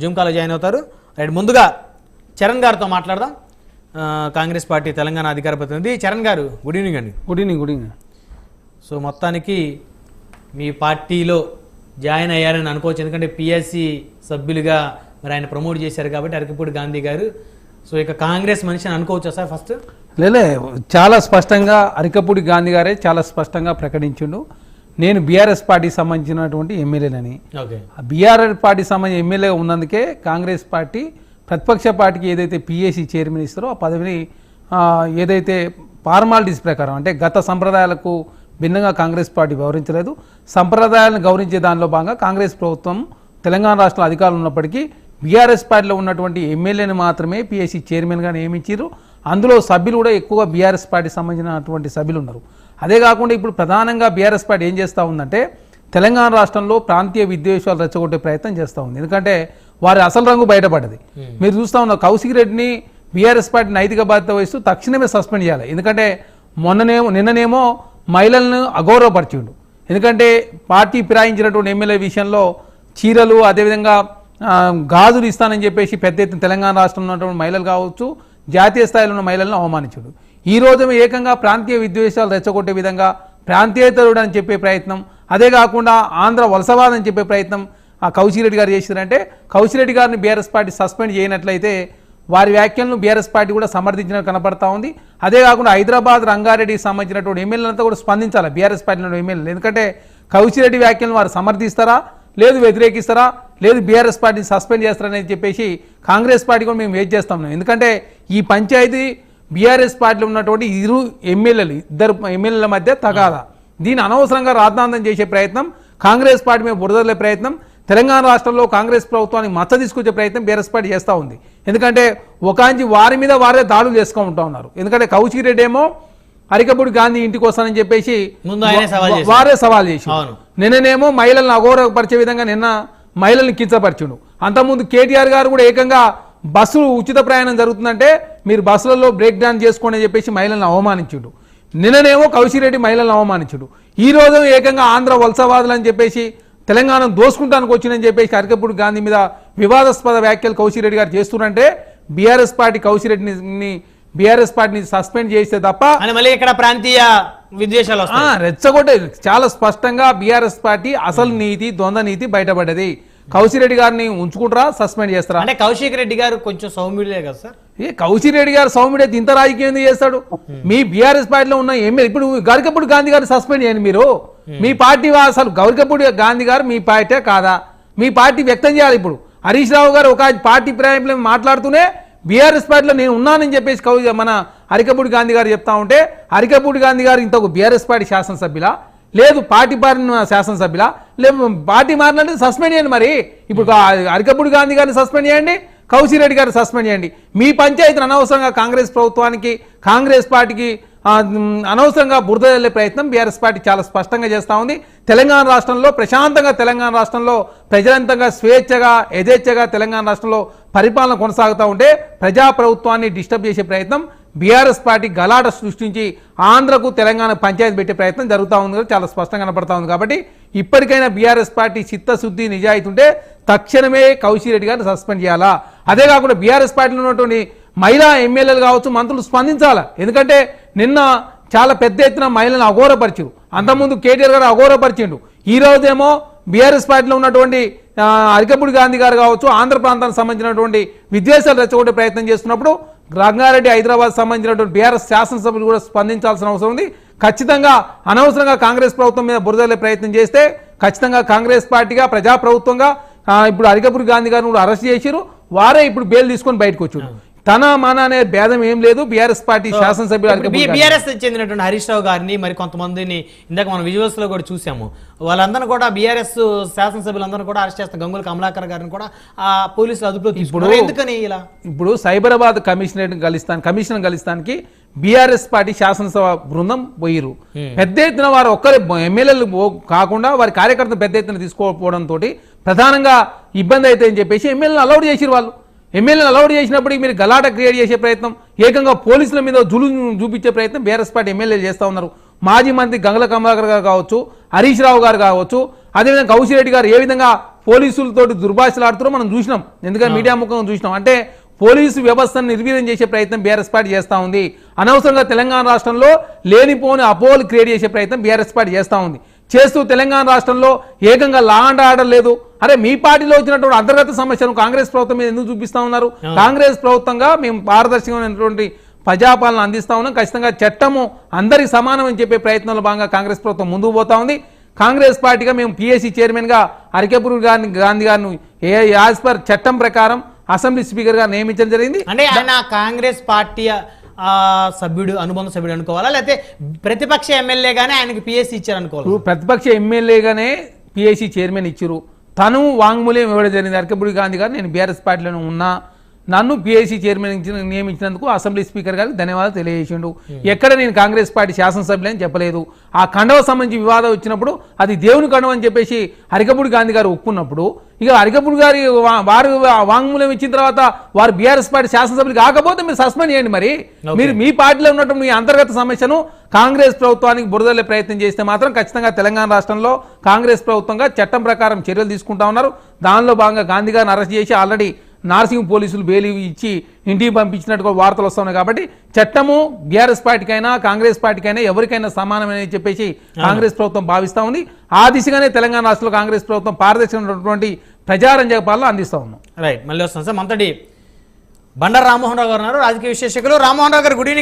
Zoom కాల్లో join అవుతారు. Right, ముందుగా చరణ్ గారితో మాట్లాడదాం. కాంగ్రెస్ పార్టీ తెలంగాణ అధికార ప్రతినిధి చరణ్ గారు, గుడ్ ఈవినింగ్ అండి. Good evening. సో మొత్తానికి మీ పార్టీలో జాయిన్ అయ్యారని అనుకోవచ్చు, ఎందుకంటే పిఎస్సి సభ్యులుగా మరి ఆయన ప్రమోట్ చేశారు కాబట్టి అరకపూడి గాంధీ గారు. సో ఇక కాంగ్రెస్ మనిషి అని అనుకోవచ్చా సార్? ఫస్ట్ చాలా స్పష్టంగా అరకపూడి గాంధీ గారే చాలా స్పష్టంగా ప్రకటించిండు, నేను బీఆర్ఎస్ పార్టీకి సంబంధించినటువంటి ఎమ్మెల్యేలని. బీఆర్ఎస్ పార్టీ సంబంధించిన ఎమ్మెల్యే ఉన్నందుకే కాంగ్రెస్ పార్టీ ప్రతిపక్ష పార్టీకి ఏదైతే పిఎస్సి చైర్మన్ ఇస్తారో ఆ పదవిని ఏదైతే ఫార్మాలిటీస్ ప్రకారం అంటే గత సంప్రదాయాలకు భిన్నంగా కాంగ్రెస్ పార్టీ వ్యవహరించలేదు. సంప్రదాయాలను గౌరవించే దానిలో భాగంగా కాంగ్రెస్ ప్రభుత్వం తెలంగాణ రాష్ట్రంలో అధికారులు ఉన్నప్పటికీ బీఆర్ఎస్ పార్టీలో ఉన్నటువంటి ఎమ్మెల్యేని మాత్రమే పిఎస్సి చైర్మన్గా నియమించారు. అందులో సభ్యులు కూడా ఎక్కువగా బీఆర్ఎస్ పార్టీకి సంబంధించినటువంటి సభ్యులు ఉన్నారు. అదే కాకుండా ఇప్పుడు ప్రధానంగా బీఆర్ఎస్ పార్టీ ఏం చేస్తూ ఉందంటే తెలంగాణ రాష్ట్రంలో ప్రాంతీయ విద్వేషాలు రెచ్చగొట్టే ప్రయత్నం చేస్తూ ఉంది. ఎందుకంటే వారి అసలు రంగు బయటపడ్డది. మీరు చూస్తూ ఉన్నారు, కౌశిక్ రెడ్డిని బీఆర్ఎస్ పార్టీ నైతిక బాధ్యత వహిస్తూ తక్షణమే సస్పెండ్ చేయాలి. ఎందుకంటే నిన్ననేమో మహిళలను అగౌరవపరిచిండు. ఎందుకంటే పార్టీ ఫిరాయించినటువంటి ఎమ్మెల్యే విషయంలో చీరలు అదేవిధంగా గాజులు ఇస్తానని చెప్పేసి పెద్ద ఎత్తున తెలంగాణ రాష్ట్రంలో ఉన్నటువంటి మహిళలు కావచ్చు, జాతీయ స్థాయిలో ఉన్న మహిళలను అవమానించాడు. ఈ రోజు ఏకంగా ప్రాంతీయ విద్వేషాలు రెచ్చగొట్టే విధంగా ప్రాంతీయతరుడు అని చెప్పే ప్రయత్నం, అదే కాకుండా ఆంధ్ర వలసవాదం అని చెప్పే ప్రయత్నం కౌశిక్ రెడ్డి గారు చేశారంటే కౌశిక్ రెడ్డి గారిని బీఆర్ఎస్ పార్టీ సస్పెండ్ చేయనట్లయితే వారి వ్యాఖ్యలను బీఆర్ఎస్ పార్టీ కూడా సమర్థించినట్టు కనపడతా ఉంది. అదే కాకుండా హైదరాబాద్ రంగారెడ్డికి సంబంధించినటువంటి ఎమ్మెల్యేలంతా కూడా స్పందించాలి బీఆర్ఎస్ పార్టీలో ఎమ్మెల్యేలు. ఎందుకంటే కౌశిక్ రెడ్డి వ్యాఖ్యలను వారు సమర్థిస్తారా, లేదు వ్యతిరేకిస్తారా, లేదు బీఆర్ఎస్ పార్టీని సస్పెండ్ చేస్తారని చెప్పేసి కాంగ్రెస్ పార్టీ కూడా మేము వెయిట్ చేస్తాం. ఎందుకంటే ఈ పంచాయతీ బీఆర్ఎస్ పార్టీలో ఉన్నటువంటి ఇద్దరు ఎమ్మెల్యేల మధ్య తగాదా, దీని అనవసరంగా రాద్ధాంతం చేసే ప్రయత్నం, కాంగ్రెస్ పార్టీ మీద బురదలే ప్రయత్నం, తెలంగాణ రాష్ట్రంలో కాంగ్రెస్ ప్రభుత్వానికి మచ్చ తీసుకొచ్చే ప్రయత్నం బీఆర్ఎస్ పార్టీ చేస్తూ ఉంది. ఎందుకంటే ఒకాంచి వారి మీద వారే దాడులు చేసుకుంటూ ఉన్నారు. ఎందుకంటే కౌశిక్ రెడ్డి ఏమో అరకపూడి గాంధీ ఇంటికి వస్తానని చెప్పేసి వారే సవాల్ చేసి, నిన్ననేమో మహిళలను అగౌరవపరిచే విధంగా నిన్న మహిళలను కించపరిచిండు. అంతకుముందు కేటీఆర్ గారు కూడా ఏకంగా బస్సు ఉచిత ప్రయాణం జరుగుతుందంటే మీరు బస్సులలో బ్రేక్ డాన్స్ చేసుకోండి అని చెప్పేసి మహిళలను అవమానించుడు. నిన్ననేమో కౌశిక్ రెడ్డి మహిళలను అవమానించుడు. ఈ రోజు ఏకంగా ఆంధ్ర వలసవాదులు అని చెప్పేసి తెలంగాణ దోసుకుంటానికి వచ్చిందని చెప్పేసి అరకపూడి గాంధీ మీద వివాదాస్పద వ్యాఖ్యలు కౌశిక్ రెడ్డి గారు చేస్తున్నారంటే బీఆర్ఎస్ పార్టీ కౌశిక్ రెడ్డిని బీఆర్ఎస్ పార్టీని సస్పెండ్ చేస్తే తప్ప మళ్ళీ ఇక్కడ ప్రాంతీయ విద్వేషాలు రెచ్చగొట్టే చాలా స్పష్టంగా బీఆర్ఎస్ పార్టీ అసలు నీతి ద్వంద్వ నీతి బయటపడ్డది. కౌశిక్ రెడ్డి గారిని ఉంచుకుంటారా, సస్పెండ్ చేస్తారా? అంటే కౌశిక్ రెడ్డి గారు కొంచెం సౌమ్యుడే కదా సార్. కౌశిక్ రెడ్డి గారు సౌమ్యుడే, ఇంత రాజకీయం ఎందుకు చేస్తాడు? మీ బీఆర్ఎస్ పార్టీలో ఉన్న ఎమ్మెల్యే ఇప్పుడు గరికపూడి గాంధీ గారిని సస్పెండ్ చేయండి. మీరు మీ పార్టీ అసలు గరికపూడి గాంధీ గారు మీ పార్టీ కాదా? మీ పార్టీ వ్యక్తం చేయాలి. ఇప్పుడు హరీష్ రావు గారు ఒక పార్టీ ప్రయాణంలో మాట్లాడుతూనే బీఆర్ఎస్ పార్టీలో నేను ఉన్నానని చెప్పేసి మన అరకపూడి గాంధీ గారు చెప్తా ఉంటే అరకపూడి గాంధీ గారు ఇంతకు బీఆర్ఎస్ పార్టీ శాసనసభ్యులా, లేదు పార్టీ మారిన శాసనసభ్యులా, లేదు పార్టీ మారినట్టు సస్పెండ్ చేయండి. మరి ఇప్పుడు అరకపూడి గాంధీ గారిని సస్పెండ్ చేయండి, కౌశిక్ రెడ్డి గారిని సస్పెండ్ చేయండి. మీ పంచాయతీని అనవసరంగా కాంగ్రెస్ ప్రభుత్వానికి కాంగ్రెస్ పార్టీకి అనవసరంగా బురద వెళ్ళే ప్రయత్నం బీఆర్ఎస్ పార్టీ చాలా స్పష్టంగా చేస్తూ ఉంది. తెలంగాణ రాష్ట్రంలో ప్రశాంతంగా తెలంగాణ రాష్ట్రంలో ప్రజలంతంగా స్వేచ్ఛగా యథేచ్ఛగా తెలంగాణ రాష్ట్రంలో పరిపాలన కొనసాగుతూ ఉంటే ప్రజాప్రభుత్వాన్ని డిస్టర్బ్ చేసే ప్రయత్నం బీఆర్ఎస్ పార్టీ గలాట సృష్టించి ఆంధ్రకు తెలంగాణ పంచాయతీ పెట్టే ప్రయత్నం జరుగుతూ ఉంది, చాలా స్పష్టంగా కనపడతా ఉంది. కాబట్టి ఇప్పటికైనా బీఆర్ఎస్ పార్టీ చిత్తశుద్ధి నిజాయితీ ఉంటే తక్షణమే కౌశిక్ రెడ్డి గారిని సస్పెండ్ చేయాలా. అదే కాకుండా బీఆర్ఎస్ పార్టీలో ఉన్నటువంటి మహిళా ఎమ్మెల్యేలు కావచ్చు, మంత్రులు స్పందించాలా. ఎందుకంటే నిన్న చాలా పెద్ద ఎత్తున మహిళలను అఘోరపరిచారు. అంతకుముందు కేటీఆర్ గారు అఘోరపరిచిండు. ఈ రోజేమో బీఆర్ఎస్ పార్టీలో ఉన్నటువంటి అరకపూడి గాంధీ గారు కావచ్చు, ఆంధ్ర ప్రాంతానికి సంబంధించినటువంటి విద్వేషాలు రెచ్చగొట్టే ప్రయత్నం చేస్తున్నప్పుడు రంగారెడ్డి హైదరాబాద్ సంబంధించినటువంటి బీఆర్ఎస్ శాసనసభ్యులు కూడా స్పందించాల్సిన అవసరం ఉంది. ఖచ్చితంగా అనవసరంగా కాంగ్రెస్ ప్రభుత్వం మీద బురదలే ప్రయత్నం చేస్తే ఖచ్చితంగా కాంగ్రెస్ పార్టీగా ప్రజాప్రభుత్వంగా ఇప్పుడు అరకపూడి గాంధీ గారిని కూడా అరెస్ట్ చేశారు. వారే ఇప్పుడు బెయిల్ తీసుకొని బయటకు వచ్చారు. తన మన అనే భేదం ఏం లేదు. బీఆర్ఎస్ పార్టీ శాసనసభ్యులు బీఆర్ఎస్ చెందినటువంటి హరీష్ రావు గారిని మరి కొంతమందిని ఇందాక మనం విజువల్స్ లో కూడా చూసాము, వాళ్ళందరూ కూడా బీఆర్ఎస్ శాసనసభ్యులందరూ కూడా అరెస్ట్ చేస్తారు. గంగుల కమలాకర్ గారిని కూడా ఆ పోలీసులు అదుపులో తీసుకున్నారు. ఎందుకని ఇలా? ఇప్పుడు సైబరాబాద్ కమిషనర్ కలిస్తానికి బీఆర్ఎస్ పార్టీ శాసనసభ బృందం పోయిరు. పెద్ద ఎత్తున వారు ఒక్కరే ఎమ్మెల్యేలు కాకుండా వారి కార్యకర్తలు పెద్ద ఎత్తున తీసుకోకపోవడంతో ప్రధానంగా ఇబ్బంది అయితే అని చెప్పేసి ఎమ్మెల్యేలు అలౌడ్ చేసిరు. వాళ్ళు ఎమ్మెల్యేలు అలౌడ్ చేసినప్పుడు మీరు గలాట క్రియేట్ చేసే ప్రయత్నం, ఏకంగా పోలీసుల మీద చూపించే ప్రయత్నం బీఆర్ఎస్ పార్టీ ఎమ్మెల్యేలు చేస్తూ ఉన్నారు. మాజీ మంత్రి గంగుల కమలాకర్ గారు కావచ్చు, హరీష్ రావు గారు కావచ్చు, అదేవిధంగా కౌశిక్ రెడ్డి గారు ఏ విధంగా పోలీసులతోటి దుర్భాషలాడుతూ మనం చూసినాం, ఎందుకంటే మీడియా ముఖంగా చూసినాం. అంటే పోలీసు వ్యవస్థను నిర్వీర్యం చేసే ప్రయత్నం బీఆర్ఎస్ పార్టీ చేస్తూ ఉంది. అనవసరంగా తెలంగాణ రాష్ట్రంలో లేనిపోని అపోహలు క్రియేట్ చేసే ప్రయత్నం బీఆర్ఎస్ పార్టీ చేస్తూ ఉంది. చేస్తూ తెలంగాణ రాష్ట్రంలో ఏకంగా లా అండ్ ఆర్డర్ లేదు. అరే మీ పార్టీలో వచ్చినటువంటి అంతర్గత సమస్యను కాంగ్రెస్ ప్రభుత్వం మీద ఎందుకు చూపిస్తా ఉన్నారు? కాంగ్రెస్ ప్రభుత్వంగా మేము పారదర్శకమైనటువంటి ప్రజాపాలన అందిస్తా ఉన్నాం. ఖచ్చితంగా చట్టము అందరికి సమానం అని చెప్పే ప్రయత్నంలో భాగంగా కాంగ్రెస్ ప్రభుత్వం ముందుకు పోతా ఉంది. కాంగ్రెస్ పార్టీగా మేము పిఎస్సి చైర్మన్గా అరికెపూడి గాంధీ గారిని యాజ్ పర్ చట్టం ప్రకారం అసెంబ్లీ స్పీకర్గా నియమించడం జరిగింది. అంటే ఆయన కాంగ్రెస్ పార్టీ సభ్యుడు, అనుబంధ సభ్యుడు అనుకోవాలా, లేకపోతే ప్రతిపక్ష ఎమ్మెల్యేగానే ఆయనకి పిఎస్సి ఇచ్చారు అనుకోవాలి? ప్రతిపక్ష ఎమ్మెల్యేగానే పిఎస్సి చైర్మన్ ఇచ్చారు. తను వాంగ్మూల్యం ఇవ్వడం జరిగింది. అరికెపూడి గాంధీ గారు నేను బీఆర్ఎస్ పార్టీలోనే ఉన్నా, నన్ను పిఎస్సి చైర్మన్ నియమించినందుకు అసెంబ్లీ స్పీకర్ గారికి ధన్యవాదాలు తెలియజేసిండు. ఎక్కడ నేను కాంగ్రెస్ పార్టీ శాసనసభ్యులని చెప్పలేదు. ఆ కండవ సంబంధించి వివాదం వచ్చినప్పుడు అది దేవుని కండవ అని చెప్పేసి అరికెపూడి గాంధీ గారు ఒప్పుకున్నప్పుడు, ఇక అరికెపూడి గారి వారు వాంగ్మూలం ఇచ్చిన తర్వాత వారు బీఆర్ఎస్ పార్టీ శాసనసభ్యులు కాకపోతే మీరు సస్పెండ్ చేయండి. మరి మీరు మీ పార్టీలో ఉన్నటువంటి మీ అంతర్గత సమస్యను కాంగ్రెస్ ప్రభుత్వానికి బురదలే ప్రయత్నం చేస్తే మాత్రం ఖచ్చితంగా తెలంగాణ రాష్ట్రంలో కాంగ్రెస్ ప్రభుత్వంగా చట్టం ప్రకారం చర్యలు తీసుకుంటా ఉన్నారు. దానిలో భాగంగా గాంధీ గారిని అరెస్ట్ చేసి ఆల్రెడీ నార్సింగ్ పోలీసులు బెయిల్ ఇచ్చి ఇంటికి పంపించినట్టు వార్తలు వస్తున్నాయి. కాబట్టి చట్టము బీఆర్ఎస్ పార్టీకైనా కాంగ్రెస్ పార్టీకైనా ఎవరికైనా సమానమని చెప్పేసి కాంగ్రెస్ ప్రభుత్వం భావిస్తూ ఉంది. ఆ దిశగానే తెలంగాణ రాష్ట్రంలో కాంగ్రెస్ ప్రభుత్వం పారదర్శకమైనటువంటి ప్రజారంజక పాలన అందిస్తూ ఉన్నాం. రైట్, మళ్ళీ వస్తాం సార్. మనతోటి బండారు రామ్మోహన్ రావు గారు ఉన్నారు, రాజకీయ విశ్లేషకులు. రామ్మోహన్ రావు గారు, గుడ్ ఈవినింగ్.